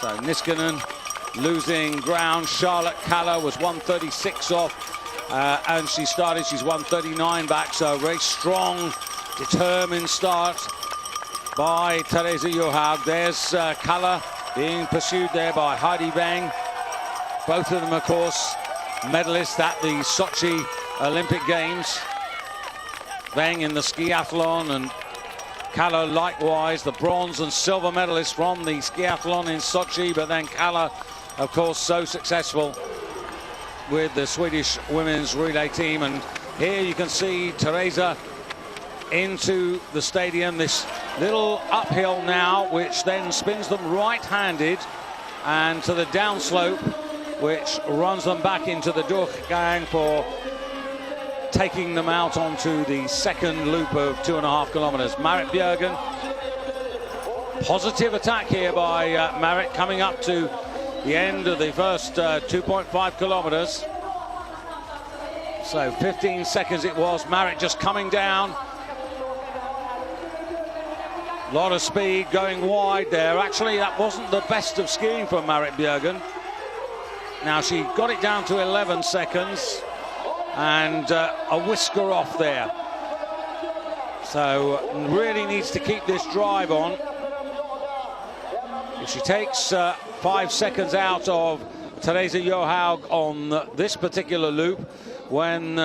So Niskanen losing ground. Charlotte Kalla was 136 off, and she's 139 back. So very strong, determined start by Therese Johaug. There's Kalla being pursued there by Heidi Weng. Both of them, of course, medalists at the Sochi Olympic Games. Weng in the skiathlon and Kalla likewise, the bronze and silver medalists from the skiathlon in Sochi. But then Kalla, of course, so successful with the Swedish women's relay team. And here you can see Theresa into the stadium. This little uphill now, which then spins them right-handed and to the downslope, which runs them back into the Durchgang for taking them out onto the second loop of 2.5 kilometers. Marit Bjørgen, positive attack here by Marit, coming up to the end of the first 2.5 kilometers. So 15 seconds it was. Marit just coming down. A lot of speed, going wide there. Actually, that wasn't the best of skiing for Marit Bjørgen. Now she got it down to 11 seconds and a whisker off there. So really needs to keep this drive on. If she takes 5 seconds out of Therese Johaug on this particular loop, when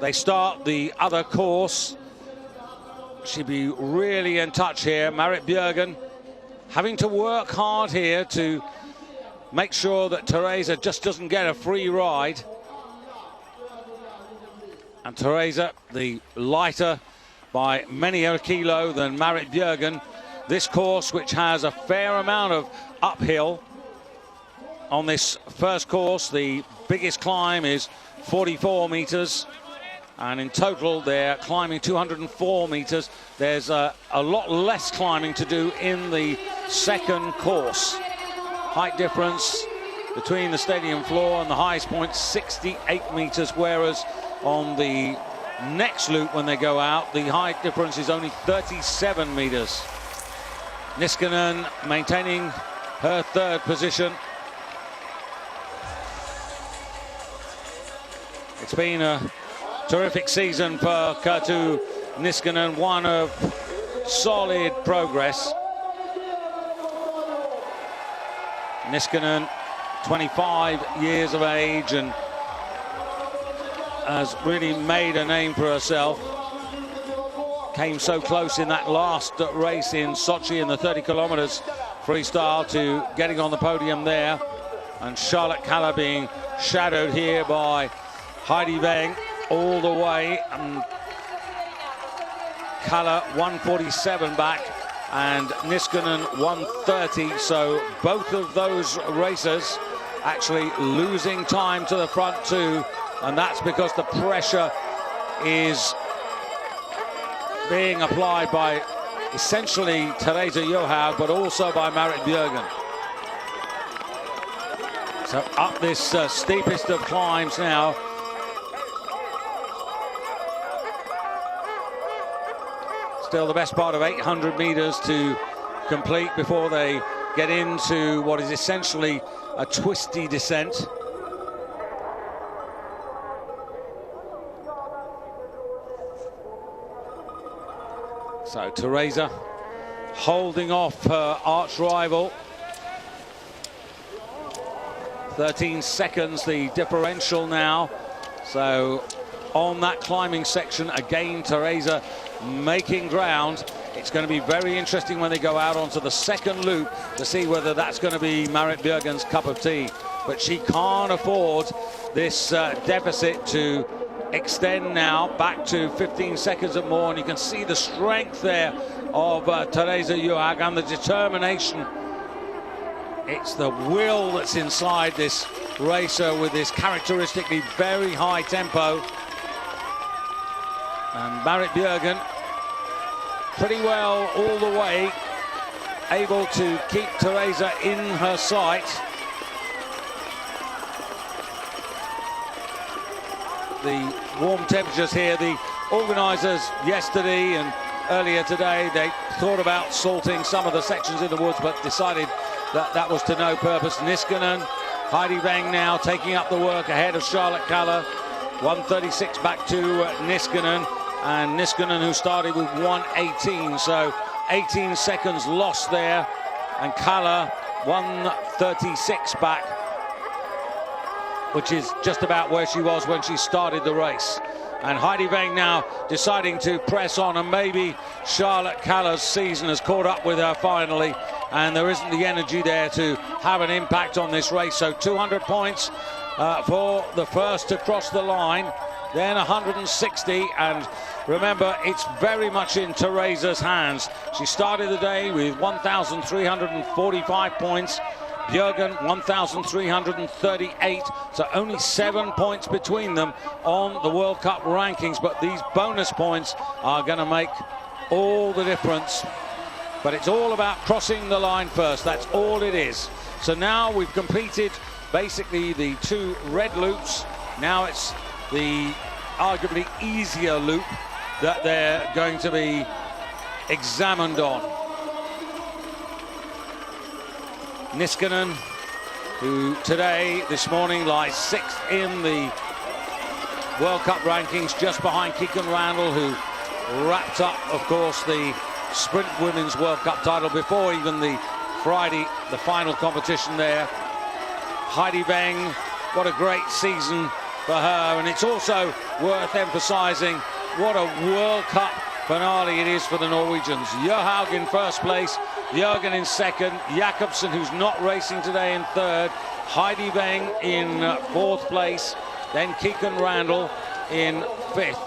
they start the other course, she'd be really in touch here. Marit Bjørgen having to work hard here to make sure that Theresa just doesn't get a free ride. And Theresa, the lighter by many a kilo than Marit Bjørgen. This course, which has a fair amount of uphill on this first course, the biggest climb is 44 meters. And in total, they're climbing 204 meters. There's a lot less climbing to do in the second course. Height difference between the stadium floor and the highest point, 68 meters, whereas on the next loop, when they go out, the height difference is only 37 meters. Niskanen maintaining her third position. It's been a terrific season for Kerttu Niskanen, one of solid progress. Niskanen, 25 years of age, and has really made a name for herself. Came so close in that last race in Sochi in the 30 kilometers freestyle to getting on the podium there. And Charlotte Kalla being shadowed here by Heidi Weng all the way. And Kalla 147 back and Niskanen 130. So both of those racers actually losing time to the front two. And that's because the pressure is being applied by essentially Therese Johaug, but also by Marit Bjørgen. So up this steepest of climbs now. Still the best part of 800 meters to complete before they get into what is essentially a twisty descent. So Theresa holding off her arch rival. 13 seconds the differential now. So on that climbing section, again Theresa making ground. It's going to be very interesting when they go out onto the second loop to see whether that's going to be Marit Bjørgen's cup of tea. But she can't afford this deficit to extend now back to 15 seconds or more, and you can see the strength there of Therese Johaug and the determination. It's the will that's inside this racer with this characteristically very high tempo. And Marit Bjørgen pretty well all the way, able to keep Theresa in her sight. The warm temperatures here, the organisers yesterday and earlier today, they thought about salting some of the sections in the woods, but decided that was to no purpose. Niskanen, Heidi Weng now taking up the work ahead of Charlotte Kalla. 1:36 back to Niskanen, and Niskanen, who started with 1:18, so 18 seconds lost there, and Kalla 1:36 back, which is just about where she was when she started the race. And Heidi Weng now deciding to press on, and maybe Charlotte Kalla's season has caught up with her finally, and there isn't the energy there to have an impact on this race. So 200 points for the first to cross the line, then 160, and remember, it's very much in Teresa's hands. She started the day with 1,345 points. Bjørgen 1,338, so only 7 points between them on the World Cup rankings, but these bonus points are going to make all the difference. But it's all about crossing the line first, that's all it is. So now we've completed basically the 2 red loops. Now it's the arguably easier loop that they're going to be examined on. Niskanen, who this morning lies 6th in the World Cup rankings, just behind Kikkan Randall, who wrapped up, of course, the Sprint Women's World Cup title before even the Friday, the final competition there. Heidi Weng, what a great season for her, and it's also worth emphasising what a World Cup finale it is for the Norwegians. Johaug in first place, Bjørgen in second, Jakobsen, who's not racing today, in third, Heidi Weng in fourth place, then Kikkan Randall in fifth.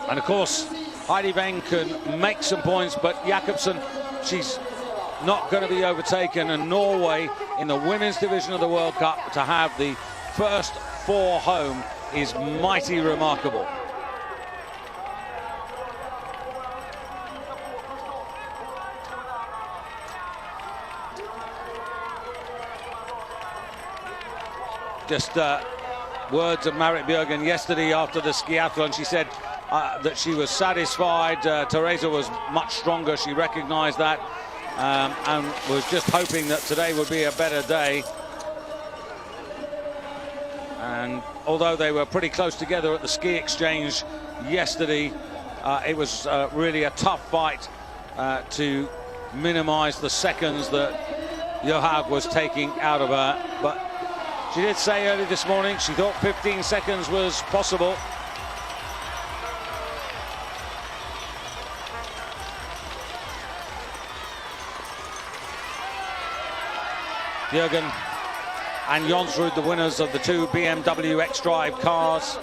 And of course, Heidi Weng can make some points, but Jakobsen, she's not going to be overtaken, and Norway in the women's division of the World Cup to have the first 4 home is mighty remarkable. Just words of Marit Bjørgen yesterday after the skiathlon. She said that she was satisfied. Teresa was much stronger. She recognized that and was just hoping that today would be a better day. And although they were pretty close together at the ski exchange yesterday, it was really a tough fight to minimize the seconds that Johaug was taking out of her. But she did say early this morning she thought 15 seconds was possible. Bjørgen and Jonsrud, the winners of the 2 BMW X-Drive cars.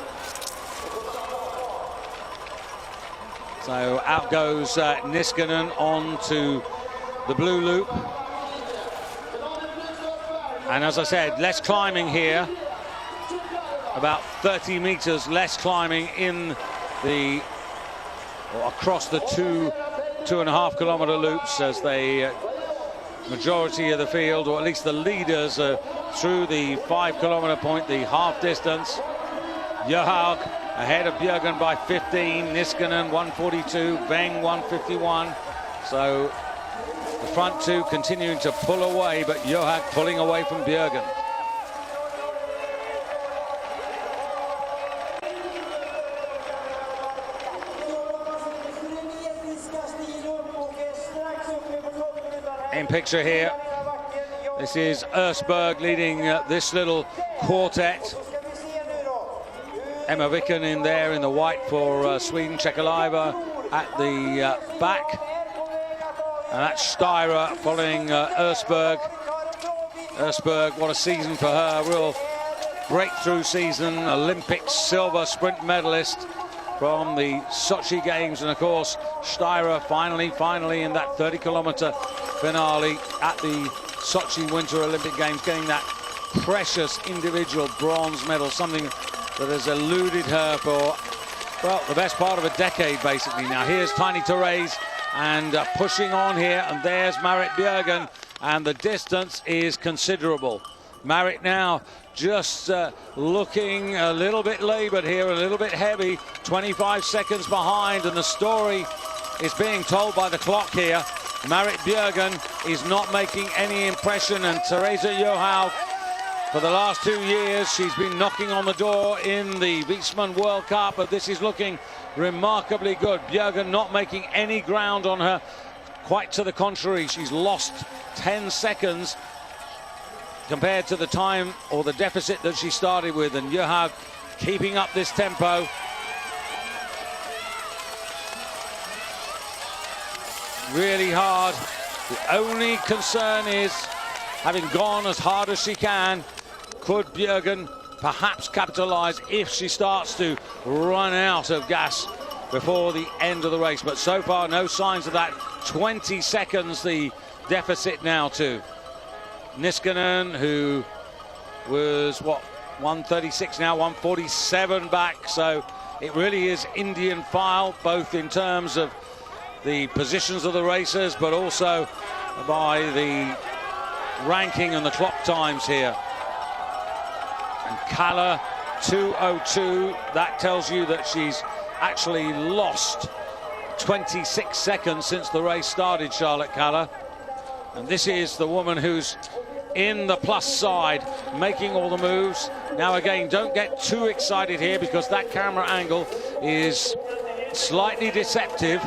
So out goes Niskanen on to the blue loop. And as I said, less climbing here, about 30 meters less climbing in the, or across the 2.5 kilometer loops, as they majority of the field, or at least the leaders, are through the 5 kilometer point, the half distance. Johaug ahead of Bjørgen by 15, Niskanen 142, Weng 151. So the front 2 continuing to pull away, but Johaug pulling away from Bjørgen. In picture here, this is Østberg leading this little quartet. Emma Wicken in there in the white for Sweden, Chekaliva at the back. And that's Steirer following Østberg. Østberg, what a season for her, real breakthrough season, Olympic silver sprint medalist from the Sochi Games, and of course Steirer finally in that 30 kilometer finale at the Sochi Winter Olympic Games, getting that precious individual bronze medal, something that has eluded her for, well, the best part of a decade basically. Now here's Tiny Therese and pushing on here, and there's Marit Bjørgen, and the distance is considerable. Marit now just looking a little bit laboured here, a little bit heavy, 25 seconds behind, and the story is being told by the clock here. Marit Bjørgen is not making any impression, and Therese Johaug, for the last 2 years, she's been knocking on the door in the Visman World Cup, but this is looking remarkably good. Bjørgen not making any ground on her. Quite to the contrary, she's lost 10 seconds compared to the time or the deficit that she started with, and Johaug keeping up this tempo. Really hard. The only concern is, having gone as hard as she can, could Bjørgen perhaps capitalize if she starts to run out of gas before the end of the race? But so far, no signs of that. 20 seconds the deficit now to Niskanen, who was, what, 136 now, 147 back. So it really is Indian file, both in terms of the positions of the racers, but also by the ranking and the clock times here. And Kalle 2:02, that tells you that she's actually lost 26 seconds since the race started, Charlotte Kalle. And this is the woman who's in the plus side, making all the moves. Now again, don't get too excited here, because that camera angle is slightly deceptive.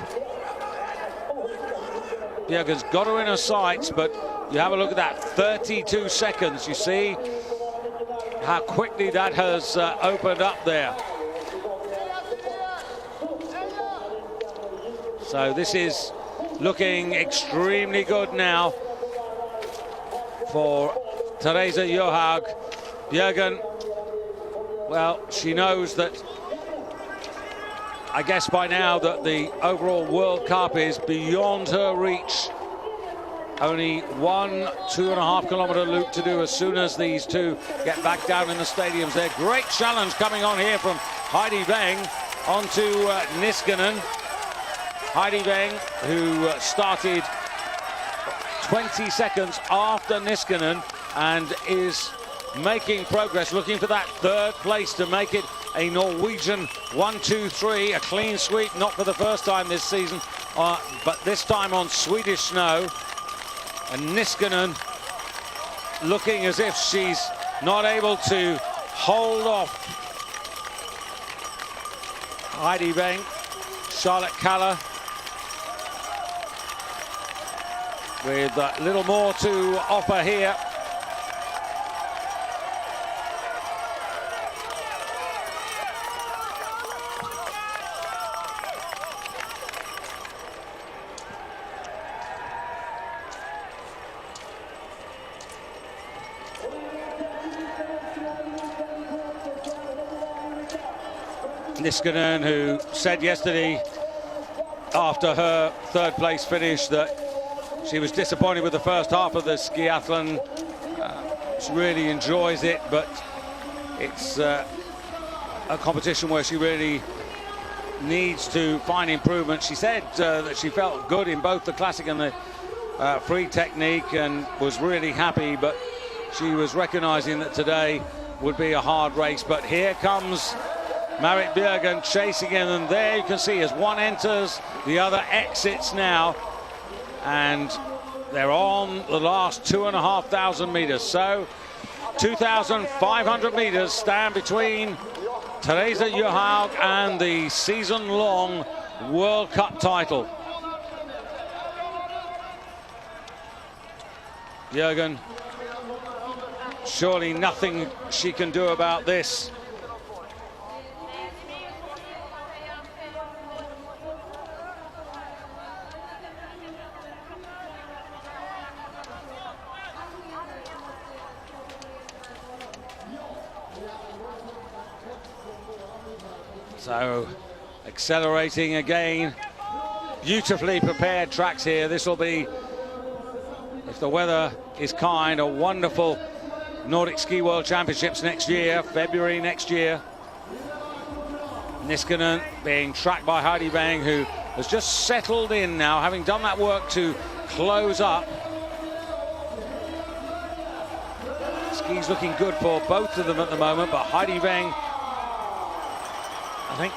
Bjørgen's got her in her sights, but you have a look at that, 32 seconds. You see how quickly that has opened up there. So this is looking extremely good now for Therese Johaug. Bjørgen, well, she knows that, I guess by now, that the overall World Cup is beyond her reach. Only 1 2.5 kilometer loop to do as soon as these two get back down in the stadiums. There, great challenge coming on here from Heidi Weng onto Niskanen. Heidi Weng, who started 20 seconds after Niskanen and is making progress, looking for that third place to make it a Norwegian 1-2-3, a clean sweep, not for the first time this season, but this time on Swedish snow. And Niskanen looking as if she's not able to hold off Heidi Weng. Charlotte Kalle with a little more to offer here. Niskanen, who said yesterday after her third place finish that she was disappointed with the first half of the skiathlon. She really enjoys it, but it's a competition where she really needs to find improvement. She said that she felt good in both the classic and the free technique and was really happy, but she was recognizing that today would be a hard race. But here comes Marit Bjørgen chasing in, and there you can see as one enters, the other exits now, and they're on the last 2,500 meters. So 2,500 meters stand between Therese Johaug and the season-long World Cup title. Bjørgen, surely nothing she can do about this. So, accelerating again. Beautifully prepared tracks here. This will be, if the weather is kind, a wonderful Nordic Ski World Championships next year, February next year. Niskanen being tracked by Heidi Weng, who has just settled in now, having done that work to close up. Ski's looking good for both of them at the moment, but Heidi Weng, I think,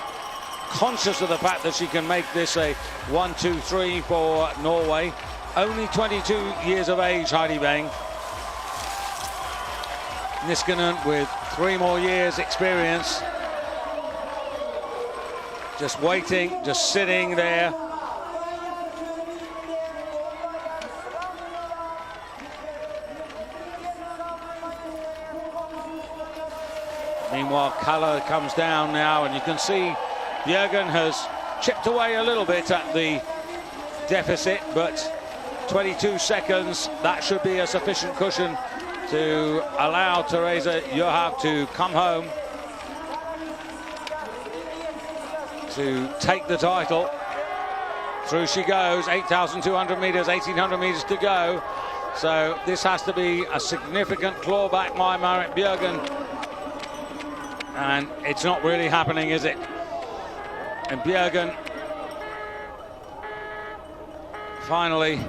conscious of the fact that she can make this a 1-2-3 for Norway. Only 22 years of age, Heidi Weng. Niskanen with 3 more years experience. Just waiting, just sitting there. Meanwhile, Kalle comes down now, and you can see Bjørgen has chipped away a little bit at the deficit, but 22 seconds, that should be a sufficient cushion to allow Therese Johaug to come home to take the title. Through she goes, 8,200 meters, 1,800 meters to go. So this has to be a significant clawback by Marit Bjørgen. And it's not really happening, is it? And Bjørgen finally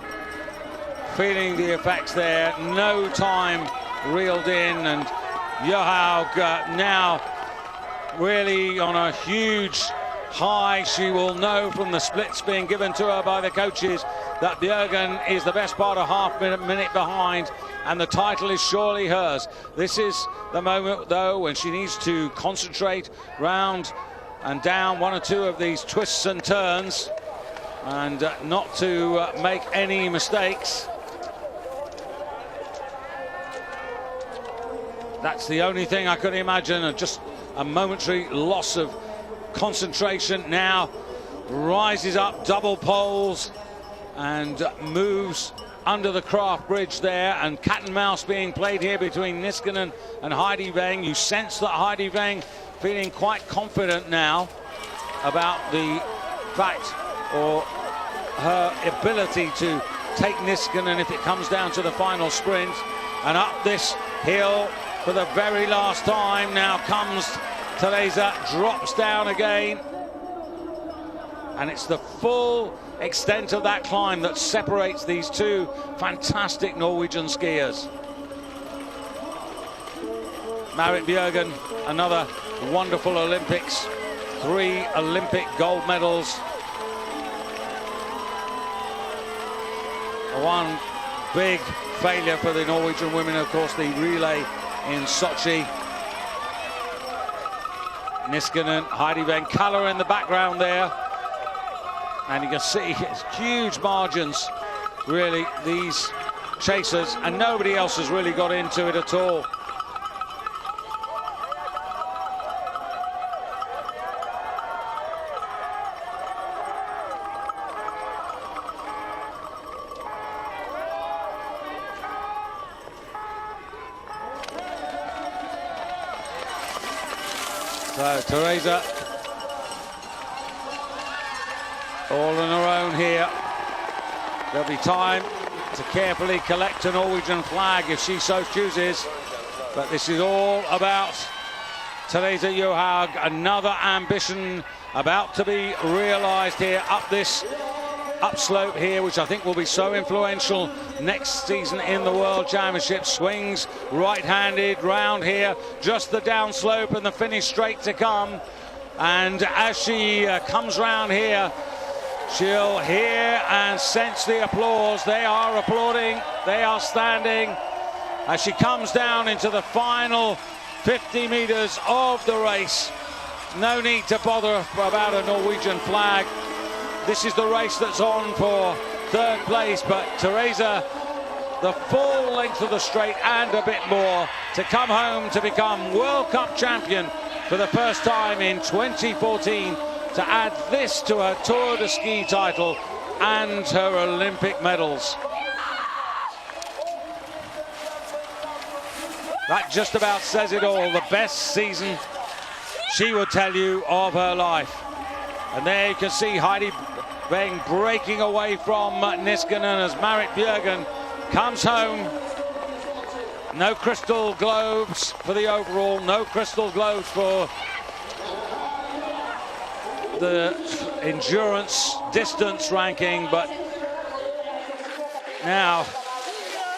feeling the effects there. No time reeled in, and Johaug now really on a huge high. She will know from the splits being given to her by the coaches that Bjørgen is the best part of half minute behind, and the title is surely hers. This is the moment, though, when she needs to concentrate round and down one or two of these twists and turns, and not to make any mistakes. That's the only thing I could imagine, just a momentary loss of concentration. Now rises up, double poles, and moves under the Kraft bridge there, and cat and mouse being played here between Niskanen and Heidi Weng. You sense that Heidi Weng feeling quite confident now about the fact or her ability to take Niskanen if it comes down to the final sprint. And up this hill for the very last time now comes Therese, drops down again, and it's the full extent of that climb that separates these two fantastic Norwegian skiers. Marit Bjørgen, another wonderful Olympics, 3 Olympic gold medals. One big failure for the Norwegian women, of course, the relay in Sochi. Niskanen, Heidi Weng, Kalle in the background there. And you can see it's huge margins, really, these chasers, and nobody else has really got into it at all. So Therese all on her own here. There'll be time to carefully collect a Norwegian flag if she so chooses, but this is all about Therese Johaug. Another ambition about to be realized here up this upslope here, which I think will be so influential next season in the World Championship. Swings right-handed round here, just the downslope and the finish straight to come. And as she comes round here, she'll hear and sense the applause. They are applauding, they are standing as she comes down into the final 50 meters of the race. No need to bother about a Norwegian flag. This is the race that's on for 3rd place, but Therese, the full length of the straight and a bit more to come home to become World Cup champion for the first time in 2014, to add this to her Tour de Ski title and her Olympic medals. That just about says it all. The best season, she would tell you, of her life. And there you can see Heidi Weng breaking away from Niskanen as Marit Bjørgen comes home. No crystal globes for the overall, no crystal globes for the endurance distance ranking, but now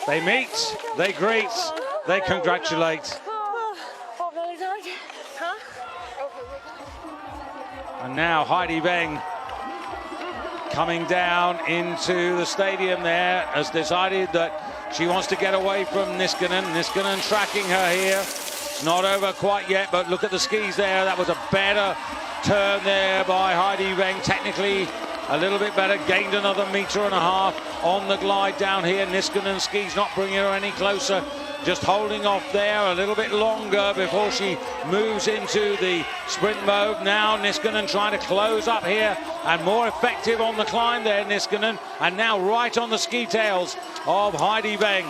they meet, they greet, they congratulate. And now Heidi Weng coming down into the stadium there, has decided that she wants to get away from Niskanen. Niskanen tracking her here. It's not over quite yet, but look at the skis there. That was a better turn there by Heidi Weng. Technically a little bit better, gained another 1.5 meters on the glide down here. Niskanen's skis not bringing her any closer, just holding off there a little bit longer before she moves into the sprint mode. Now Niskanen trying to close up here and more effective on the climb there, Niskanen, and now right on the ski tails of Heidi Weng.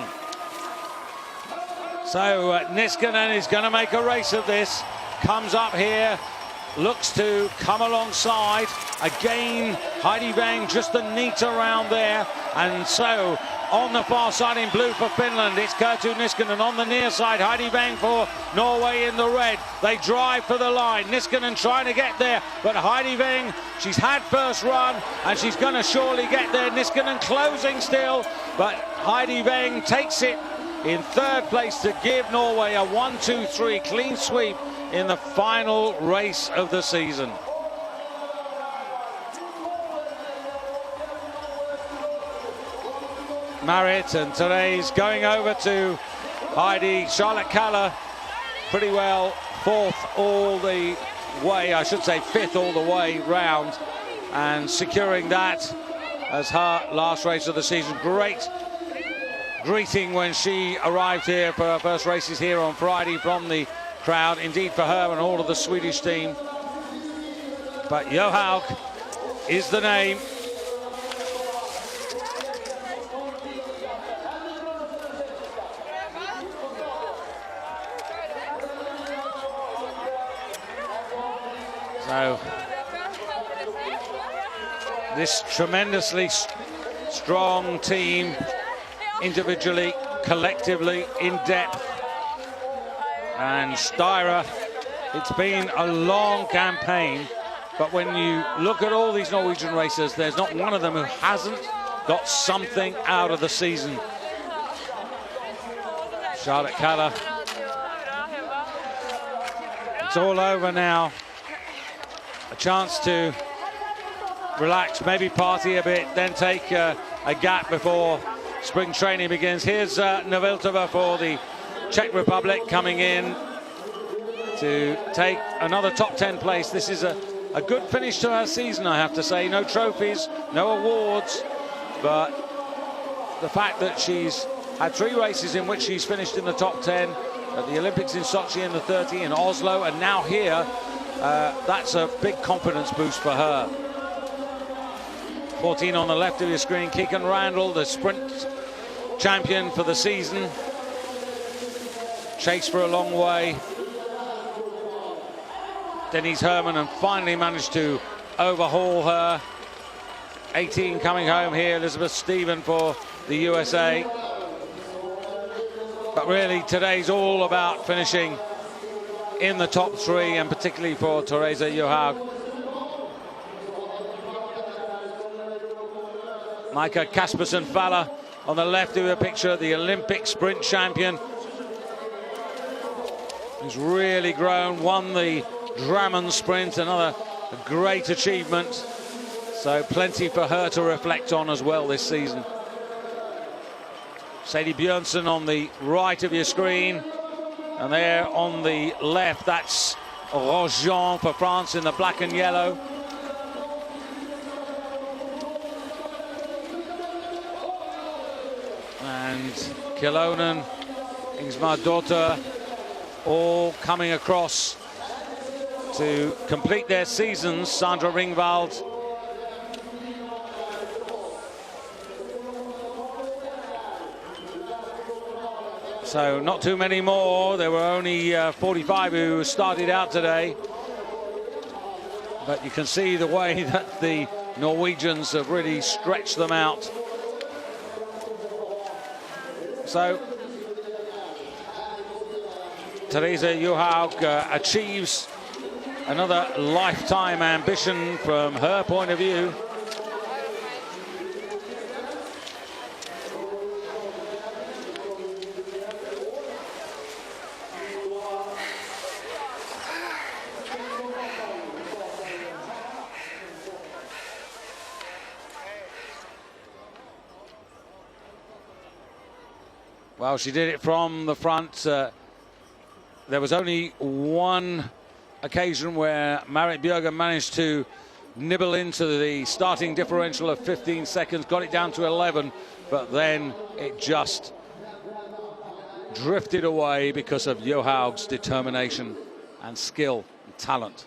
So Niskanen is going to make a race of this, comes up here, looks to come alongside. Again, Heidi Weng just the neat around there. And so on the far side in blue for Finland, it's Kerttu Niskanen. On the near side, Heidi Weng for Norway in the red. They drive for the line. Niskanen trying to get there, but Heidi Weng, she's had first run and she's going to surely get there. Niskanen closing still, but Heidi Weng takes it in third place to give Norway a 1-2-3 clean sweep in the final race of the season. Marit and Therese going over to Heidi. Charlotte Kalla pretty well fourth all the way, I should say fifth all the way round, and securing that as her last race of the season. Great greeting when she arrived here for her first races here on Friday from the crowd, indeed for her and all of the Swedish team. But Johaug is the name. So this tremendously strong team, individually, collectively, in depth. And Steyr, it's been a long campaign, but when you look at all these Norwegian racers, there's not one of them who hasn't got something out of the season. Charlotte Kalla. It's all over now. A chance to relax, maybe party a bit, then take a gap before spring training begins. Here's Navratilova for the Czech Republic coming in to take another top 10 place. This is a good finish to her season, I have to say. No trophies, no awards, but the fact that she's had 3 races in which she's finished in the top 10, at the Olympics in Sochi in the 30, in Oslo, and now here, that's a big confidence boost for her. 14 on the left of your screen, Kikkan Randall, the sprint champion for the season. Chased for a long way. Denise Herrmann, and finally managed to overhaul her. 18 coming home here, Elizabeth Stephen for the USA. But really today's all about finishing in the top 3, and particularly for Therese Johaug. Micah Kaspersen Faller on the left of the picture, the Olympic sprint champion. He's really grown, won the Drammen sprint, another great achievement. So plenty for her to reflect on as well this season. Sadie Bjørnsen on the right of your screen. And there on the left, that's Grosjean for France in the black and yellow. And Kilonen, Ingemar Dotter, all coming across to complete their seasons. Sandra Ringwald. So not too many more. There were only 45 who started out today. But you can see the way that the Norwegians have really stretched them out. So Therese Johaug achieves another lifetime ambition from her point of view. Well, she did it from the front. There was only one occasion where Marit Bjørgen managed to nibble into the starting differential of 15 seconds, got it down to 11, but then it just drifted away because of Johaug's determination and skill and talent.